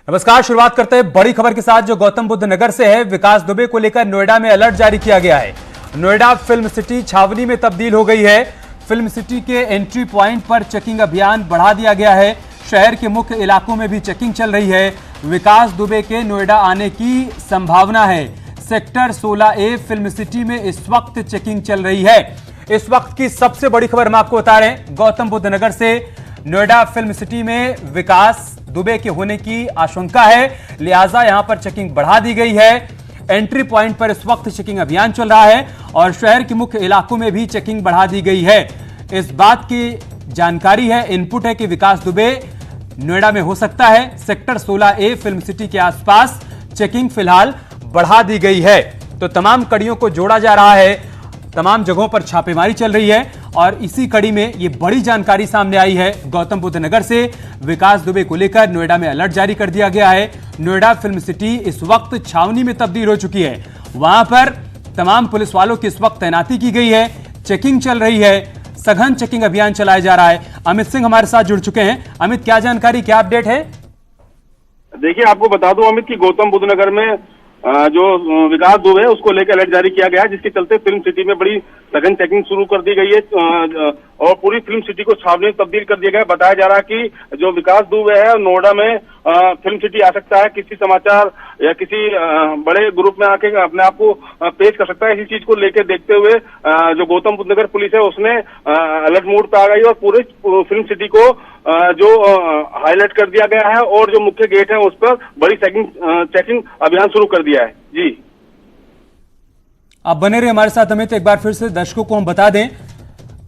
नमस्कार। शुरुआत करते हैं बड़ी खबर के साथ जो गौतम बुद्ध नगर से है। विकास दुबे को लेकर नोएडा में अलर्ट जारी किया गया है। नोएडा फिल्म सिटी छावनी में तब्दील हो गई है। फिल्म सिटी के एंट्री पॉइंट पर चेकिंग अभियान बढ़ा दिया गया है। शहर के मुख्य इलाकों में भी चेकिंग चल रही है। विकास दुबे के नोएडा आने की संभावना है। सेक्टर 16A फिल्म सिटी में इस वक्त चेकिंग चल रही है। इस वक्त की सबसे बड़ी खबर हम आपको बता रहे हैं। गौतम बुद्ध नगर से नोएडा फिल्म सिटी में विकास दुबे के होने की आशंका है, लिहाजा यहां पर चेकिंग बढ़ा दी गई है। एंट्री पॉइंट पर इस वक्त चेकिंग अभियान चल रहा है और शहर के मुख्य इलाकों में भी चेकिंग बढ़ा दी गई है। इस बात की जानकारी है, इनपुट है कि विकास दुबे नोएडा में हो सकता है। सेक्टर 16A फिल्म सिटी के आसपास चेकिंग फिलहाल बढ़ा दी गई है। तो तमाम कड़ियों को जोड़ा जा रहा है, तमाम जगहों पर छापेमारी चल रही है और इसी कड़ी में ये बड़ी जानकारी सामने आई है। गौतम बुद्ध नगर से विकास दुबे को लेकर नोएडा में अलर्ट जारी कर दिया गया है। नोएडा फिल्म सिटी इस वक्त छावनी में तब्दील हो चुकी है। वहां पर तमाम पुलिस वालों की इस वक्त तैनाती की गई है। चेकिंग चल रही है, सघन चेकिंग अभियान चलाया जा रहा है। अमित सिंह हमारे साथ जुड़ चुके हैं। अमित, क्या जानकारी, क्या अपडेट है? देखिए, आपको बता दूं अमित की गोतम बुद्ध नगर में जो विकास दुबे है उसको लेकर अलर्ट जारी किया गया है, जिसके चलते फिल्म सिटी में बड़ी सघन चेकिंग शुरू कर दी गई है और पूरी फिल्म सिटी को छावनी में तब्दील कर दिया गया है। बताया जा रहा है कि जो विकास दुबे है नोएडा में फिल्म सिटी आ सकता है, किसी समाचार या किसी बड़े ग्रुप में आके अपने आप को पेश कर सकता है। इसी चीज को लेकर देखते हुए जो गौतम बुद्ध नगर पुलिस है उसने अलर्ट मोड पे आ गई और पूरे फिल्म सिटी को जो हाईलाइट कर दिया गया है और जो मुख्य गेट है उस पर बड़ी चेकिंग अभियान शुरू कर दिया है। जी, आप बने रहे हमारे साथ अमित। एक बार फिर से दर्शकों को हम बता दें,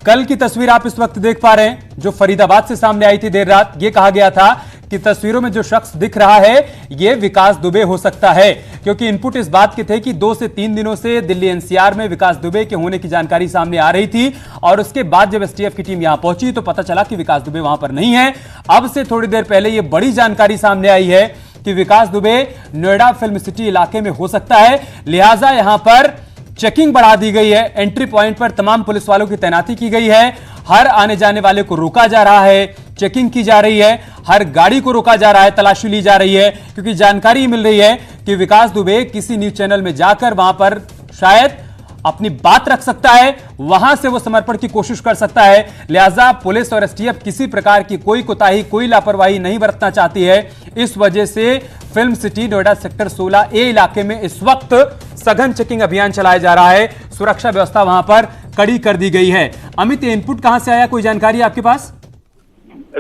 कल की तस्वीर आप इस वक्त देख पा रहे हैं जो फरीदाबाद से सामने आई थी देर रात। ये कहा गया था कि तस्वीरों में जो शख्स दिख रहा है ये विकास दुबे हो सकता है, क्योंकि इनपुट इस बात के थे कि 2 से 3 दिनों से दिल्ली एनसीआर में विकास दुबे के होने की जानकारी सामने आ रही थी और उसके बाद जब एसटीएफ की टीम यहां पहुंची तो पता चला कि विकास दुबे वहां पर नहीं है। अब से थोड़ी देर पहले यह बड़ी जानकारी सामने आई है कि विकास दुबे नोएडा फिल्म सिटी इलाके में हो सकता है, लिहाजा यहां पर चेकिंग बढ़ा दी गई है। एंट्री पॉइंट पर तमाम पुलिस वालों की तैनाती की गई है। हर आने जाने वाले को रोका जा रहा है, चेकिंग की जा रही है, हर गाड़ी को रोका जा रहा है, तलाशी ली जा रही है, क्योंकि जानकारी मिल रही है कि विकास दुबे किसी न्यूज चैनल में जाकर वहां पर शायद अपनी बात रख सकता है, वहां से वो समर्पण की कोशिश कर सकता है। लिहाजा पुलिस और एसटीएफ किसी प्रकार की कोई कोताही, कोई लापरवाही नहीं बरतना चाहती है। इस वजह से film city Noida sector 16A इलाके में इस वक्त सघन चेकिंग अभियान चलाया जा रहा है। सुरक्षा व्यवस्था वहां पर कड़ी कर दी गई है। अमित, ये इनपुट कहां से आया, कोई जानकारी आपके पास?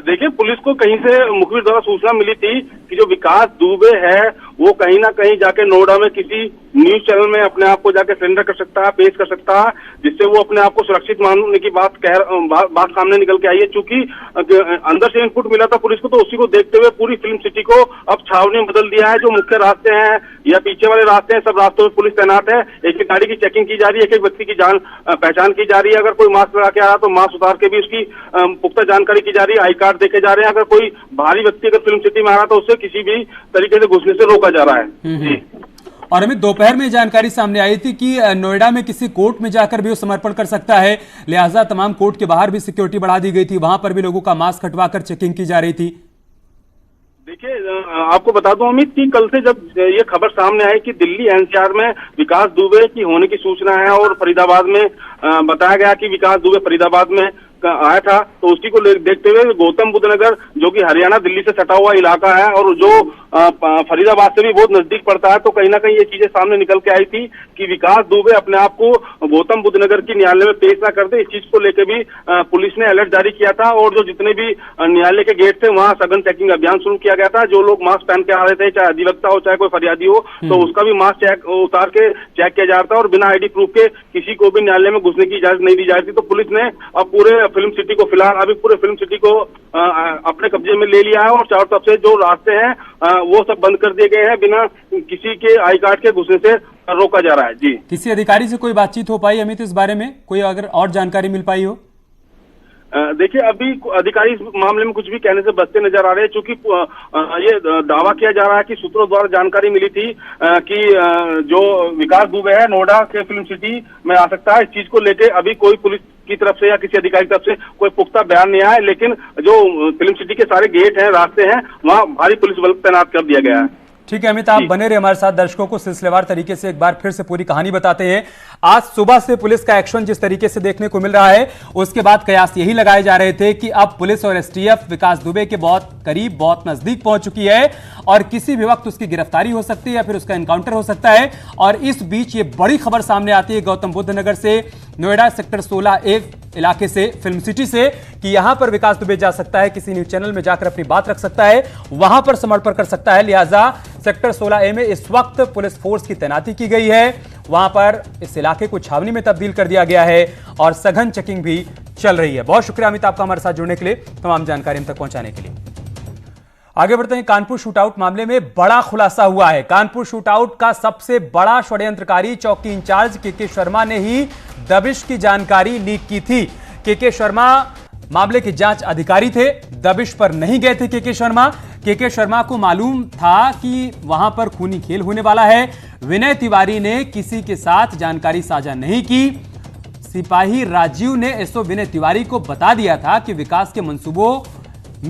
देखिए, पुलिस को कहीं से मुखबिर द्वारा सूचना मिली थी कि जो विकास दुबे है वो कहीं ना कहीं जाके नोएडा में किसी न्यूज चैनल में अपने आप को जाके सरेंडर कर सकता है, पेश कर सकता है, जिससे वो अपने आप को सुरक्षित मानने की बात सामने निकल के आई है। चूंकि अंदर से इनपुट मिला था पुलिस को, तो उसी को देखते हुए पूरी फिल्म सिटी को अब छावनी में बदल दिया है। जो मुख्य रास्ते हैं या पीछे वाले रास्ते हैं, सब रास्तों में पुलिस तैनात है। एक एक गाड़ी की चेकिंग की जा रही है, एक एक व्यक्ति की पहचान की जा रही है। अगर कोई मास्क लगा के आ रहा तो मास्क उतार के भी उसकी पुख्ता जानकारी की जा रही है, आई कार्ड देखे जा रहे हैं। अगर कोई भारी व्यक्ति अगर फिल्म सिटी में आ रहा तो उससे किसी भी तरीके से घुसने से रोका जा रहा है। जी, और अमित, दोपहर में जानकारी सामने आई थी कि नोएडा में किसी कोर्ट में जाकर भी वो समर्पण कर सकता है, लिहाजा तमाम कोर्ट के बाहर भी सिक्योरिटी बढ़ा दी गई थी, वहां पर भी लोगों का मास्क हटवाकर चेकिंग की जा रही थी। देखिए, आपको बता दूं अमित कि कल से जब ये खबर सामने आई कि दिल्ली एनसीआर में विकास दुबे की होने की सूचना है और फरीदाबाद में बताया गया कि विकास दुबे फरीदाबाद में आया था, तो उसी को देखते हुए गौतम बुद्ध नगर जो कि हरियाणा दिल्ली से सटा हुआ इलाका है और जो फरीदाबाद से भी बहुत नजदीक पड़ता है, तो कहीं ना कहीं ये चीजें सामने निकल के आई थी कि विकास दुबे अपने आप को गौतम बुद्ध नगर की न्यायालय में पेश ना कर दे। इस चीज को लेकर भी पुलिस ने अलर्ट जारी किया था और जो जितने भी न्यायालय के गेट थे वहां सघन चेकिंग अभियान शुरू किया गया था। जो लोग मास्क पहन के आ रहे थे, चाहे अधिवक्ता हो चाहे कोई फरियादी हो, तो उसका भी मास्क उतार के चेक किया जा रहा था और बिना आईडी प्रूफ के किसी को भी न्यायालय में घुसने की इजाजत नहीं दी जा रही थी। तो पुलिस ने अब पूरे फिल्म सिटी को फिलहाल अभी पूरे फिल्म सिटी को अपने कब्जे में ले लिया है और चारों तरफ से जो रास्ते हैं वो सब बंद कर दिए गए हैं, बिना किसी के आई कार्ड के घुसने से रोका जा रहा है। जी, किसी अधिकारी से कोई बातचीत हो पाई अमित इस बारे में, कोई अगर और जानकारी मिल पाई हो? देखिए, अभी अधिकारी इस मामले में कुछ भी कहने से बचते नजर आ रहे हैं, क्योंकि ये दावा किया जा रहा है कि सूत्रों द्वारा जानकारी मिली थी कि जो विकास दुबे है नोएडा के फिल्म सिटी में आ सकता है। इस चीज को लेके अभी कोई पुलिस की तरफ से या किसी अधिकारी की तरफ से कोई पुख्ता बयान नहीं आया है, लेकिन जो फिल्म सिटी के सारे गेट हैं, रास्ते हैं, वहाँ भारी पुलिस बल तैनात कर दिया गया है। ठीक है अमित, आप बने रहे हमारे साथ। दर्शकों को सिलसिलेवार तरीके से एक बार फिर से पूरी कहानी बताते हैं। आज सुबह से पुलिस का एक्शन जिस तरीके से देखने को मिल रहा है, उसके बाद कयास यही लगाए जा रहे थे कि अब पुलिस और एसटीएफ विकास दुबे के बहुत करीब, बहुत नजदीक पहुंच चुकी है और किसी भी वक्त उसकी गिरफ्तारी हो सकती है या फिर उसका एनकाउंटर हो सकता है। और इस बीच ये बड़ी खबर सामने आती है गौतम बुद्ध नगर से, नोएडा सेक्टर 16A इलाके से, फिल्म सिटी से, कि यहां पर विकास दुबे जा सकता है, किसी न्यूज चैनल में जाकर अपनी बात रख सकता है, वहां पर समर्पण कर सकता है। लिहाजा सेक्टर 16A में इस वक्त पुलिस फोर्स की तैनाती की गई है। वहां पर इस इलाके को छावनी में तब्दील कर दिया गया है और सघन चेकिंग भी चल रही है। बहुत शुक्रिया अमित आपका हमारे साथ जुड़ने के लिए, तमाम जानकारी हम तक पहुंचाने के लिए। आगे बढ़ते हैं। कानपुर शूटआउट मामले में बड़ा खुलासा हुआ है। कानपुर शूटआउट का सबसे बड़ा षड्यंत्रकारी चौकी इंचार्ज के शर्मा ने ही दबिश की जानकारी लीक की थी। के शर्मा मामले के जांच अधिकारी थे, दबिश पर नहीं गए थे के शर्मा। के शर्मा को मालूम था कि वहां पर खूनी खेल होने वाला है। विनय तिवारी ने किसी के साथ जानकारी साझा नहीं की। सिपाही राजीव ने एसओ विनय तिवारी को बता दिया था कि विकास के मंसूबों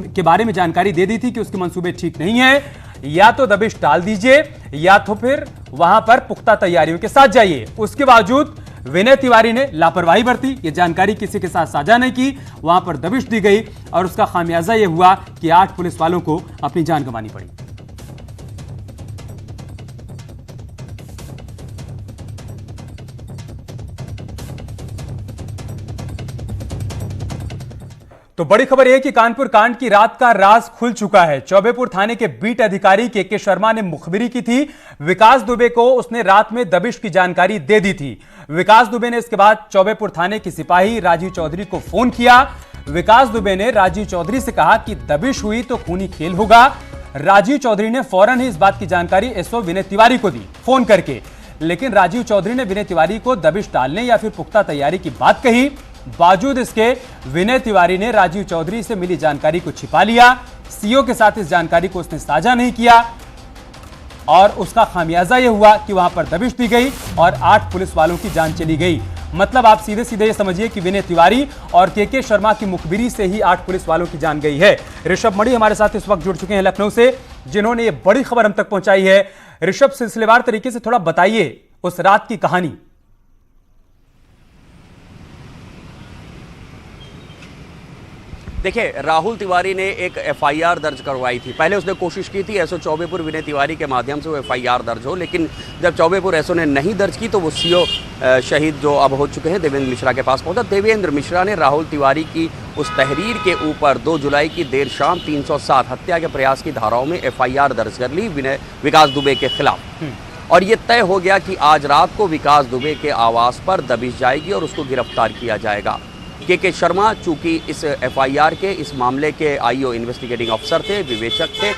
के बारे में जानकारी दे दी थी कि उसके मंसूबे ठीक नहीं है, या तो दबिश टाल दीजिए या तो फिर वहां पर पुख्ता तैयारियों के साथ जाइए। उसके बावजूद विनय तिवारी ने लापरवाही बरती, ये जानकारी किसी के साथ साझा नहीं की, वहां पर दबिश दी गई और उसका खामियाजा यह हुआ कि 8 पुलिस वालों को अपनी जान गंवानी पड़ी। तो बड़ी खबर यह कि कानपुर कांड की रात का राज खुल चुका है। चौबेपुर थाने के बीट अधिकारी के शर्मा ने मुखबिरी की थी। विकास दुबे को उसने रात में दबिश की जानकारी दे दी थी। विकास दुबे ने इसके बाद चौबेपुर थाने के सिपाही राजीव चौधरी को फोन किया। विकास दुबे ने राजीव चौधरी से कहा कि दबिश हुई तो खूनी खेल होगा। राजीव चौधरी ने फौरन ही इस बात की जानकारी एसओ विनय तिवारी को दी फोन करके, लेकिन राजीव चौधरी ने विनय तिवारी को दबिश डालने या फिर पुख्ता तैयारी की बात कही। बावजूद इसके विनय तिवारी ने राजीव चौधरी से मिली जानकारी को छिपा लिया। सीओ के साथ इस जानकारी को उसने साझा नहीं किया और उसका खामियाजा यह हुआ कि वहां पर दबिश दी गई और 8 पुलिस वालों की जान चली गई। मतलब आप सीधे सीधे ये समझिए कि विनय तिवारी और के शर्मा की मुखबिरी से ही 8 पुलिस वालों की जान गई है। ऋषभ मणि हमारे साथ इस वक्त जुड़ चुके हैं लखनऊ से, जिन्होंने ये बड़ी खबर हम तक पहुंचाई है। ऋषभ, सिलसिलेवार तरीके से थोड़ा बताइए उस रात की कहानी। देखिए, राहुल तिवारी ने एक एफआईआर दर्ज करवाई थी। पहले उसने कोशिश की थी एसओ चौबेपुर विनय तिवारी के माध्यम से वो एफआईआर दर्ज हो, लेकिन जब चौबेपुर एसओ ने नहीं दर्ज की तो वो सीओ शहीद जो अब हो चुके हैं देवेंद्र मिश्रा के पास पहुंचा। देवेंद्र मिश्रा ने राहुल तिवारी की उस तहरीर के ऊपर 2 जुलाई की देर शाम 307 हत्या के प्रयास की धाराओं में एफआईआर दर्ज कर ली विकास दुबे के खिलाफ। और ये तय हो गया कि आज रात को विकास दुबे के आवास पर दबिश जाएगी और उसको गिरफ्तार किया जाएगा। के शर्मा चूंकि इस एफआईआर के, इस मामले के आईओ इन्वेस्टिगेटिंग अफसर थे, विवेचक थे,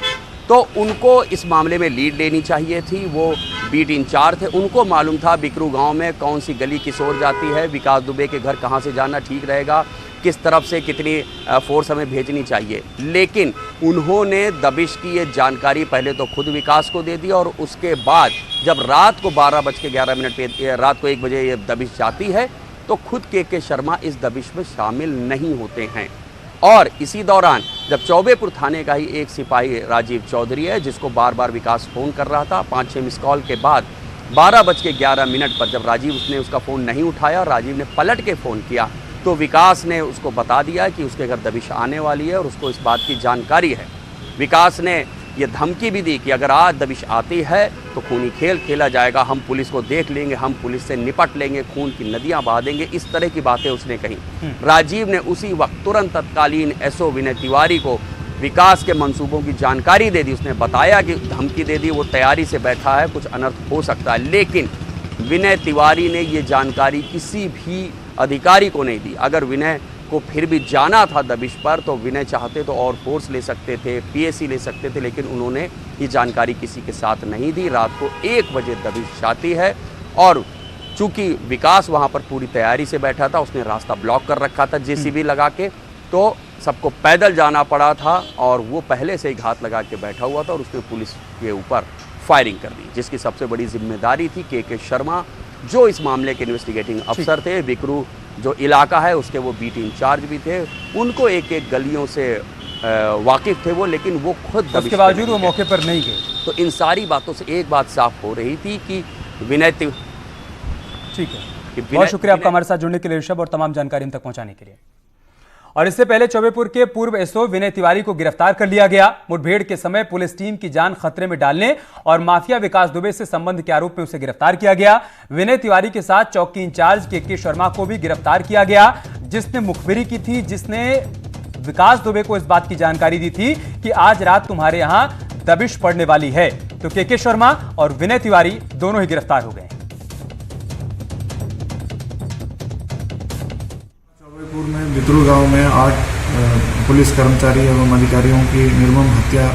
तो उनको इस मामले में लीड लेनी चाहिए थी। वो बीट इंचार्ज थे, उनको मालूम था बिकरू गांव में कौन सी गली किस ओर जाती है, विकास दुबे के घर कहां से जाना ठीक रहेगा, किस तरफ से कितनी फोर्स हमें भेजनी चाहिए। लेकिन उन्होंने दबिश की ये जानकारी पहले तो खुद विकास को दे दी और उसके बाद जब रात को 12:11 पे, रात को 1 बजे ये दबिश जाती है तो खुद के शर्मा इस दबिश में शामिल नहीं होते हैं। और इसी दौरान जब चौबेपुर थाने का ही एक सिपाही राजीव चौधरी है, जिसको बार बार विकास फ़ोन कर रहा था, 5-6 मिस कॉल के बाद 12:11 पर जब राजीव उसने उसका फ़ोन नहीं उठाया, राजीव ने पलट के फ़ोन किया तो विकास ने उसको बता दिया कि उसके घर दबिश आने वाली है और उसको इस बात की जानकारी है। विकास ने ये धमकी भी दी कि अगर आज दबिश आती है तो खूनी खेल खेला जाएगा, हम पुलिस को देख लेंगे, हम पुलिस से निपट लेंगे, खून की नदियां बहा देंगे, इस तरह की बातें उसने कही। राजीव ने उसी वक्त तुरंत तत्कालीन एसओ विनय तिवारी को विकास के मंसूबों की जानकारी दे दी। उसने बताया कि धमकी दे दी, वो तैयारी से बैठा है, कुछ अनर्थ हो सकता है। लेकिन विनय तिवारी ने ये जानकारी किसी भी अधिकारी को नहीं दी। अगर विनय को फिर भी जाना था दबिश पर तो विनय चाहते तो और फोर्स ले सकते थे, पीएसी ले सकते थे, लेकिन उन्होंने ये जानकारी किसी के साथ नहीं दी। रात को 1 बजे दबिश जाती है और चूंकि विकास वहां पर पूरी तैयारी से बैठा था, उसने रास्ता ब्लॉक कर रखा था जेसीबी लगा के, तो सबको पैदल जाना पड़ा था और वो पहले से ही घात लगा के बैठा हुआ था और उसने पुलिस के ऊपर फायरिंग कर दी, जिसकी सबसे बड़ी जिम्मेदारी थी के शर्मा, जो इस मामले के इन्वेस्टिगेटिंग अफसर थे। विकरू जो इलाका है उसके वो बीट इंचार्ज भी थे, उनको एक एक गलियों से वाकिफ थे वो, लेकिन वो खुद उसके बावजूद वो मौके पर नहीं गए। तो इन सारी बातों से एक बात साफ हो रही थी कि विनय ठीक है, बहुत शुक्रिया आपका हमारे साथ जुड़ने के लिए ऋषभ और तमाम जानकारी हम तक पहुंचाने के लिए। और इससे पहले चौबेपुर के पूर्व एसओ विनय तिवारी को गिरफ्तार कर लिया गया। मुठभेड़ के समय पुलिस टीम की जान खतरे में डालने और माफिया विकास दुबे से संबंध के आरोप में उसे गिरफ्तार किया गया। विनय तिवारी के साथ चौकी इंचार्ज के शर्मा को भी गिरफ्तार किया गया, जिसने मुखबिरी की थी, जिसने विकास दुबे को इस बात की जानकारी दी थी कि आज रात तुम्हारे यहां दबिश पड़ने वाली है। तो के शर्मा और विनय तिवारी दोनों ही गिरफ्तार हो गए। चौबेपुर में बितरू गांव में 8 पुलिस कर्मचारी एवं अधिकारियों की निर्मम हत्या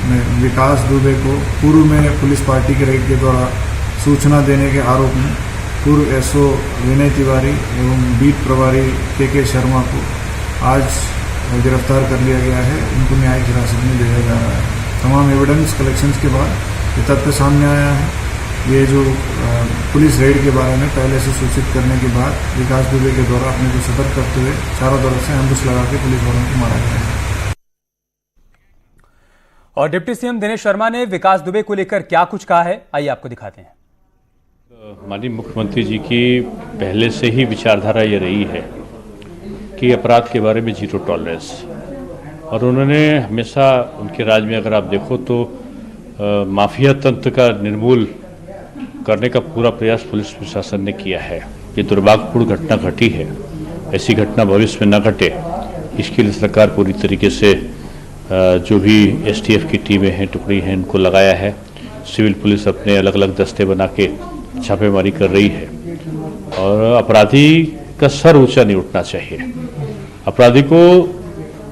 में विकास दुबे को पूर्व में पुलिस पार्टी के रेड के द्वारा सूचना देने के आरोप में पूर्व एसओ विनय तिवारी एवं बीट प्रभारी के शर्मा को आज गिरफ्तार कर लिया गया है। उनको न्यायिक हिरासत में भेजा जा रहा है। तमाम एविडेंस कलेक्शंस के बाद ये तथ्य सामने आया है। ये जो पुलिस रेड के बारे में पहले से सूचित करने के बाद विकास दुबे के द्वारा अपने को सतर्क करते हुए चारों तरफ से एम्बुश लगा के पुलिस वालों को मारा गया है। और डिप्टी सीएम दिनेश शर्मा ने विकास दुबे को लेकर क्या कुछ कहा है, आइए आपको दिखाते हैं। माननीय मुख्यमंत्री जी की पहले से ही विचारधारा ये रही है कि अपराध के बारे में जीरो टॉलरेंस, और उन्होंने हमेशा उनके राज में अगर आप देखो तो माफिया तंत्र का निर्मूल करने का पूरा प्रयास पुलिस प्रशासन ने किया है। ये दुर्भाग्यपूर्ण घटना घटी है, ऐसी घटना भविष्य में न घटे इसके लिए सरकार पूरी तरीके से जो भी एसटीएफ की टीमें हैं, टुकड़ी हैं, उनको लगाया है। सिविल पुलिस अपने अलग अलग दस्ते बना के छापेमारी कर रही है और अपराधी का सर ऊंचा नहीं उठना चाहिए। अपराधी को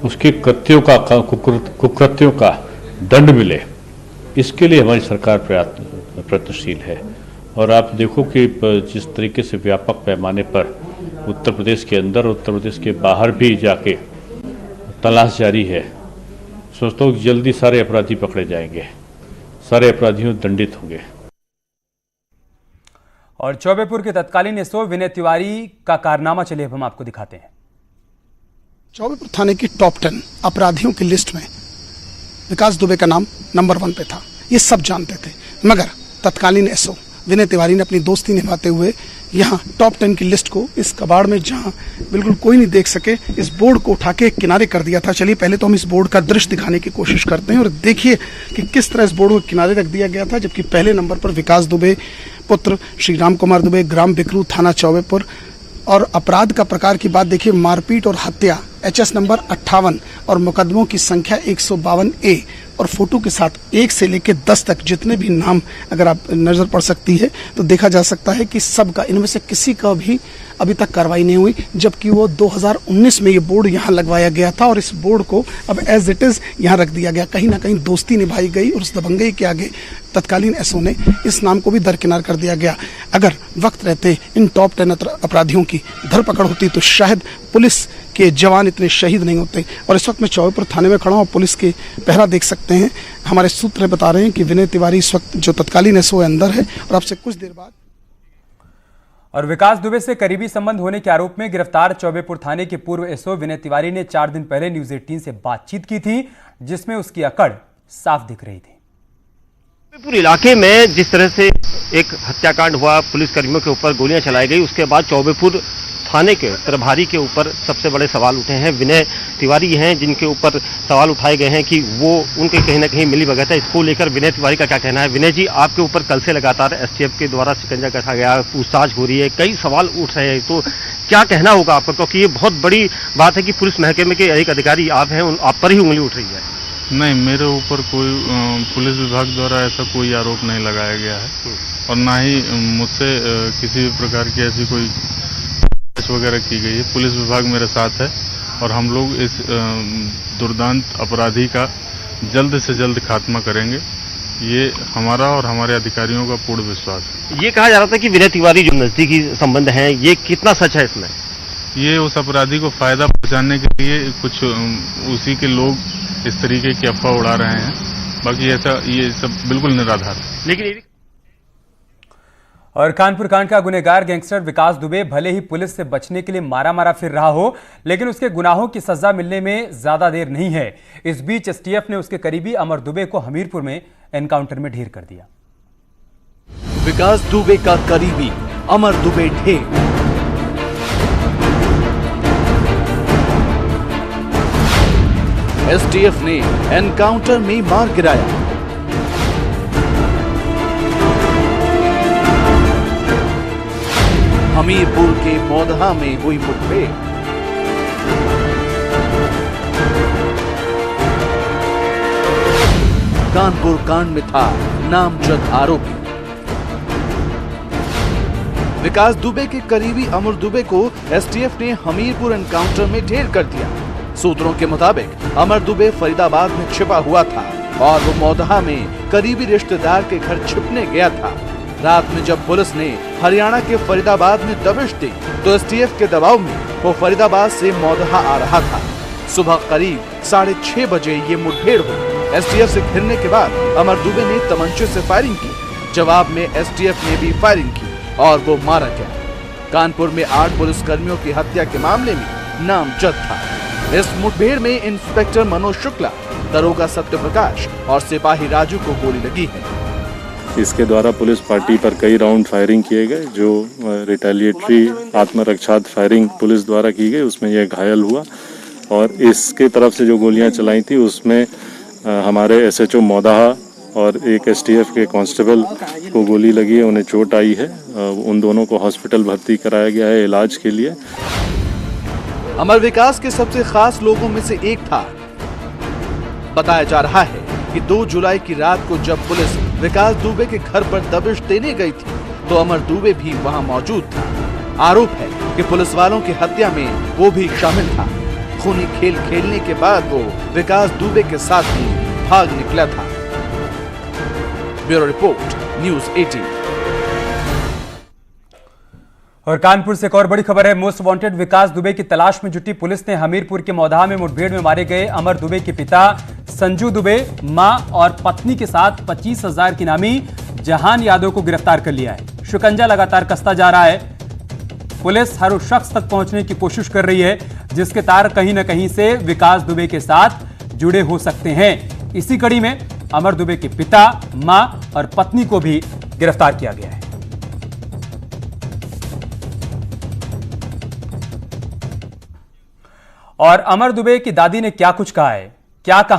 उसके कृत्यों का कुकृत्यों का दंड मिले, इसके लिए हमारी सरकार प्रयत्नशील है। और आप देखो कि जिस तरीके से व्यापक पैमाने पर उत्तर प्रदेश के अंदर, उत्तर प्रदेश के बाहर भी जाके तलाश जारी है। सोचता हूँ जल्दी सारे अपराधी पकड़े जाएंगे, सारे अपराधियों दंडित होंगे। और चौबेपुर के तत्कालीन एसओ विनय तिवारी का कारनामा चलिए हम आपको दिखाते हैं। चौबेपुर थाने की टॉप 10 अपराधियों की लिस्ट में विकास दुबे का नाम नंबर 1 पे था, ये सब जानते थे। मगर तत्कालीन एसओ विनय तिवारी ने अपनी दोस्ती निभाते हुए यहाँ टॉप 10 की लिस्ट को इस कबाड़ में, जहाँ बिल्कुल कोई नहीं देख सके, इस बोर्ड को उठा के किनारे कर दिया था। चलिए पहले तो हम इस बोर्ड का दृश्य दिखाने की कोशिश करते हैं और देखिए कि किस तरह इस बोर्ड को किनारे रख दिया गया था। जबकि पहले नंबर पर विकास दुबे पुत्र श्री राम कुमार दुबे, ग्राम बिकरू, थाना चौबेपुर। और अपराध का प्रकार की बात देखिए, मारपीट और हत्या, HS नंबर 58 और मुकदमों की संख्या 152A और फोटो के साथ 1 से लेकर 10 तक जितने भी नाम अगर आप नजर पड़ सकती है तो देखा जा सकता है कि सबका, इनमें से किसी का भी अभी तक कार्रवाई नहीं हुई। जबकि वो 2019 में ये बोर्ड यहाँ लगवाया गया था और इस बोर्ड को अब एज इट इज यहाँ रख दिया गया। कहीं ना कहीं दोस्ती निभाई गई और उस दबंगई के आगे तत्कालीन एसओ ने इस नाम को भी दरकिनार कर दिया गया। अगर वक्त रहते इन टॉप 10 अपराधियों की धरपकड़ होती तो शायद पुलिस के जवान इतने शहीद नहीं होते। और इस वक्त मैं चौबेपुर थाने में खड़ा हूँ, पुलिस के पहरा देख सकते हैं। हमारे सूत्र बता रहे हैं कि विनय तिवारी इस वक्त जो तत्कालीन एसओ अंदर है और आपसे कुछ देर बाद। और विकास दुबे से करीबी संबंध होने के आरोप में गिरफ्तार चौबेपुर थाने के पूर्व एसओ विनय तिवारी ने 4 दिन पहले न्यूज 18 से बातचीत की थी, जिसमें उसकी अकड़ साफ दिख रही थी। चौबेपुर इलाके में जिस तरह से एक हत्याकांड हुआ, पुलिसकर्मियों के ऊपर गोलियां चलाई गई, उसके बाद चौबेपुर थाने के प्रभारी के ऊपर सबसे बड़े सवाल उठे हैं। विनय तिवारी हैं जिनके ऊपर सवाल उठाए गए हैं कि वो उनके कहीं ना कहीं मिली भगत है। इसको लेकर विनय तिवारी का क्या कहना है? विनय जी, आपके ऊपर कल से लगातार एसटीएफ के द्वारा शिकंजा कसा गया, पूछताछ हो रही है, कई सवाल उठ रहे हैं, तो क्या कहना होगा आपका? क्योंकि ये बहुत बड़ी बात है कि पुलिस महकमे के एक अधिकारी आप हैं, आप पर ही उंगली उठ रही है। नहीं, मेरे ऊपर कोई पुलिस विभाग द्वारा ऐसा कोई आरोप नहीं लगाया गया है और ना ही मुझसे किसी भी प्रकार की ऐसी कोई वगैरह की गई है। पुलिस विभाग मेरे साथ है और हम लोग इस दुर्दांत अपराधी का जल्द से जल्द खात्मा करेंगे, ये हमारा और हमारे अधिकारियों का पूर्ण विश्वास है। ये कहा जा रहा था कि विनय तिवारी जो नजदीकी संबंध हैं, ये कितना सच है इसमें? ये उस अपराधी को फायदा पहुंचाने के लिए कुछ उसी के लोग इस तरीके की अफवाह उड़ा रहे हैं। बाकी ऐसा ये सब बिल्कुल निराधार है। लेकिन और कानपुर कांड का गुनहगार गैंगस्टर विकास दुबे भले ही पुलिस से बचने के लिए मारा फिर रहा हो, लेकिन उसके गुनाहों की सजा मिलने में ज्यादा देर नहीं है। इस बीच एसटीएफ ने उसके करीबी अमर दुबे को हमीरपुर में एनकाउंटर में ढेर कर दिया। विकास दुबे का करीबी अमर दुबे ढेर। एसटीएफ ने एनकाउंटर में मार गिराया। हमीरपुर के मौदहा में हुई मुठभेड़। कानपुर कांड में था नामजद आरोपी। विकास दुबे के करीबी अमर दुबे को एसटीएफ ने हमीरपुर एनकाउंटर में ढेर कर दिया। सूत्रों के मुताबिक अमर दुबे फरीदाबाद में छिपा हुआ था और वो मौदहा में करीबी रिश्तेदार के घर छिपने गया था। रात में जब पुलिस ने हरियाणा के फरीदाबाद में दबिश दी तो एसटीएफ के दबाव में वो फरीदाबाद से मौदहा आ रहा था। सुबह करीब 6:30 बजे ये मुठभेड़ हुई। एसटीएफ से घिरने के बाद अमर दुबे ने तमंचे से फायरिंग की। जवाब में एसटीएफ ने भी फायरिंग की और वो मारा गया। कानपुर में 8 पुलिसकर्मियों की हत्या के मामले में नामजद था। इस मुठभेड़ में इंस्पेक्टर मनोज शुक्ला, दरोगा सत्यप्रकाश और सिपाही राजू को गोली लगी है। इसके द्वारा पुलिस पार्टी पर कई राउंड फायरिंग किए गए, जो रिटेलिएटरी आत्मरक्षात्मक फायरिंग पुलिस द्वारा की गई, उसमें यह घायल हुआ। और इसके तरफ से जो गोलियां चलाई थी उसमें हमारे एसएचओ मौदहा और एक एसटीएफ के कांस्टेबल को गोली लगी है, उन्हें चोट आई है। उन दोनों को हॉस्पिटल भर्ती कराया गया है इलाज के लिए। अमर विकास के सबसे खास लोगों में से एक था। बताया जा रहा है कि 2 जुलाई की रात को जब पुलिस विकास दुबे के घर पर दबिश देने गई थी तो अमर दुबे भी वहां मौजूद था। आरोप है कि पुलिस वालों की हत्या में वो भी शामिल था। खूनी खेल खेलने के बाद वो विकास दुबे के साथ ही भाग निकला था। Bureau report, news 18। और कानपुर से एक और बड़ी खबर है। मोस्ट वांटेड विकास दुबे की तलाश में जुटी पुलिस ने हमीरपुर के मौदहा में मुठभेड़ में मारे गए अमर दुबे के पिता संजू दुबे, मां और पत्नी के साथ 25,000 की इनामी जहान यादव को गिरफ्तार कर लिया है। शिकंजा लगातार कसता जा रहा है। पुलिस हर उस शख्स तक पहुंचने की कोशिश कर रही है जिसके तार कहीं न कहीं से विकास दुबे के साथ जुड़े हो सकते हैं। इसी कड़ी में अमर दुबे के पिता, मां और पत्नी को भी गिरफ्तार किया गया है। और अमर दुबे की दादी ने क्या कुछ कहा है, क्या कहा